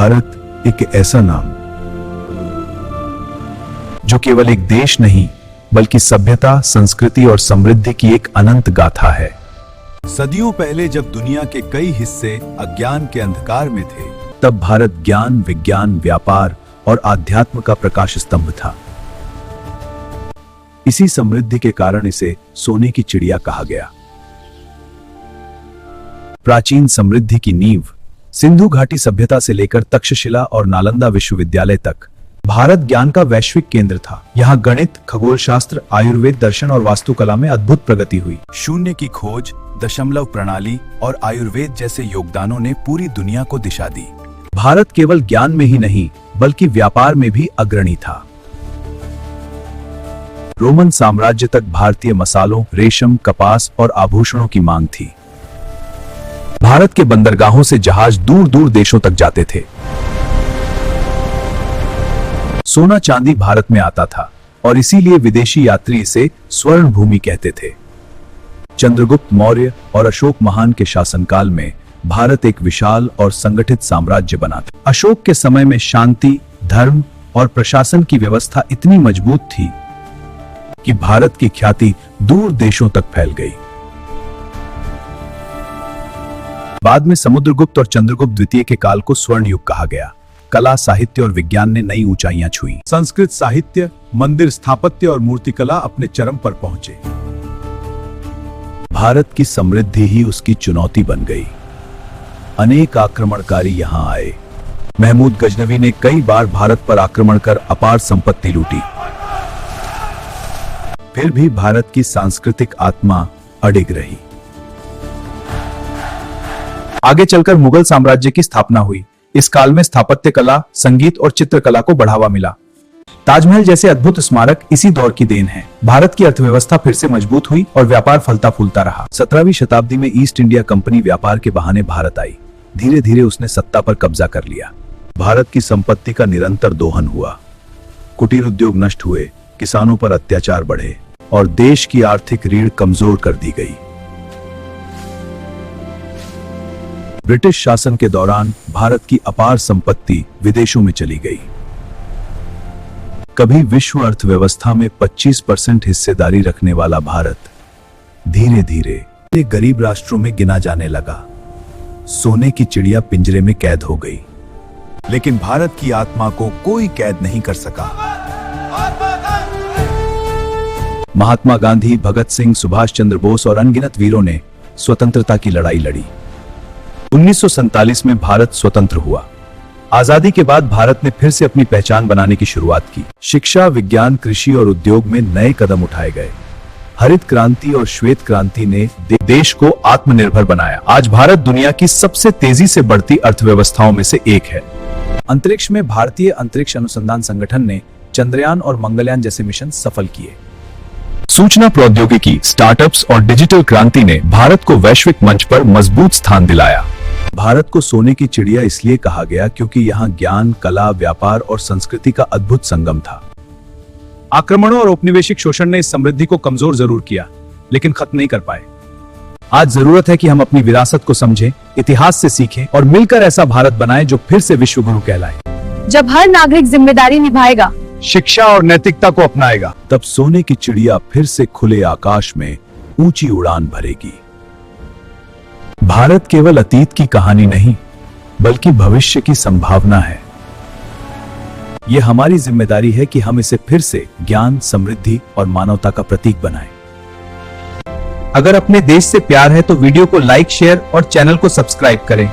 भारत एक ऐसा नाम जो केवल एक देश नहीं बल्कि सभ्यता, संस्कृति और समृद्धि की एक अनंत गाथा है। सदियों पहले जब दुनिया के कई हिस्से अज्ञान के अंधकार में थे, तब भारत ज्ञान, विज्ञान, व्यापार और आध्यात्म का प्रकाश स्तंभ था। इसी समृद्धि के कारण इसे सोने की चिड़िया कहा गया। प्राचीन समृद्धि की नींव सिंधु घाटी सभ्यता से लेकर तक्षशिला और नालंदा विश्वविद्यालय तक भारत ज्ञान का वैश्विक केंद्र था। यहाँ गणित, खगोल शास्त्र, आयुर्वेद, दर्शन और वास्तुकला में अद्भुत प्रगति हुई। शून्य की खोज, दशमलव प्रणाली और आयुर्वेद जैसे योगदानों ने पूरी दुनिया को दिशा दी। भारत केवल ज्ञान में ही नहीं बल्कि व्यापार में भी अग्रणी था। रोमन साम्राज्य तक भारतीय मसालों, रेशम, कपास और आभूषणों की मांग थी। भारत के बंदरगाहों से जहाज दूर दूर देशों तक जाते थे। सोना चांदी भारत में आता था और इसीलिए विदेशी यात्री इसे स्वर्ण भूमि कहते थे। चंद्रगुप्त मौर्य और अशोक महान के शासनकाल में भारत एक विशाल और संगठित साम्राज्य बना था। अशोक के समय में शांति, धर्म और प्रशासन की व्यवस्था इतनी मजबूत थी कि भारत की ख्याति दूर देशों तक फैल गई। बाद में समुद्रगुप्त और चंद्रगुप्त द्वितीय के काल को स्वर्ण युग कहा गया। कला, साहित्य और विज्ञान ने नई ऊंचाइयां छुई। संस्कृत साहित्य, मंदिर स्थापत्य और मूर्तिकला अपने चरम पर पहुंचे। भारत की समृद्धि ही उसकी चुनौती बन गई। अनेक आक्रमणकारी यहां आए। महमूद गजनवी ने कई बार भारत पर आक्रमण कर अपार संपत्ति लूटी। फिर भी भारत की सांस्कृतिक आत्मा अडिग रही। आगे चलकर मुगल साम्राज्य की स्थापना हुई। इस काल में स्थापत्य कला, संगीत और चित्रकला को बढ़ावा मिला। ताजमहल जैसे अद्भुत स्मारक इसी दौर की देन है। भारत की अर्थव्यवस्था फिर से मजबूत हुई और व्यापार फलता फूलता रहा। 17वीं शताब्दी में ईस्ट इंडिया कंपनी व्यापार के बहाने भारत आई। धीरे धीरे उसने सत्ता पर कब्जा कर लिया। भारत की संपत्ति का निरंतर दोहन हुआ। कुटीर उद्योग नष्ट हुए, किसानों पर अत्याचार बढ़े और देश की आर्थिक रीढ़ कमजोर कर दी गई। ब्रिटिश शासन के दौरान भारत की अपार संपत्ति विदेशों में चली गई। कभी विश्व अर्थव्यवस्था में 25% हिस्सेदारी रखने वाला भारत धीरे धीरे गरीब राष्ट्रों में गिना जाने लगा। सोने की चिड़िया पिंजरे में कैद हो गई। लेकिन भारत की आत्मा को कोई कैद नहीं कर सका। महात्मा गांधी, भगत सिंह, सुभाष चंद्र बोस और अनगिनत वीरों ने स्वतंत्रता की लड़ाई लड़ी। 1947 में भारत स्वतंत्र हुआ। आजादी के बाद भारत ने फिर से अपनी पहचान बनाने की शुरुआत की। शिक्षा, विज्ञान, कृषि और उद्योग में नए कदम उठाए गए। हरित क्रांति और श्वेत क्रांति ने देश को आत्मनिर्भर बनाया। आज भारत दुनिया की सबसे तेजी से बढ़ती अर्थव्यवस्थाओं में से एक है। अंतरिक्ष में भारतीय अंतरिक्ष अनुसंधान संगठन ने चंद्रयान और मंगलयान जैसे मिशन सफल किए। सूचना प्रौद्योगिकी, स्टार्टअप्स और डिजिटल क्रांति ने भारत को वैश्विक मंच पर मजबूत स्थान दिलाया। भारत को सोने की चिड़िया इसलिए कहा गया क्योंकि यहाँ ज्ञान, कला, व्यापार और संस्कृति का अद्भुत संगम था। आक्रमणों और औपनिवेशिक शोषण ने इस समृद्धि को कमजोर जरूर किया, लेकिन खत्म नहीं कर पाए। आज जरूरत है कि हम अपनी विरासत को समझें, इतिहास से सीखें और मिलकर ऐसा भारत बनाएं जो फिर से विश्व गुरु कहलाए। जब हर नागरिक जिम्मेदारी निभाएगा, शिक्षा और नैतिकता को अपनाएगा, तब सोने की चिड़िया फिर से खुले आकाश में ऊंची उड़ान भरेगी। भारत केवल अतीत की कहानी नहीं बल्कि भविष्य की संभावना है। यह हमारी जिम्मेदारी है कि हम इसे फिर से ज्ञान, समृद्धि और मानवता का प्रतीक बनाएं। अगर अपने देश से प्यार है तो वीडियो को लाइक, शेयर और चैनल को सब्सक्राइब करें।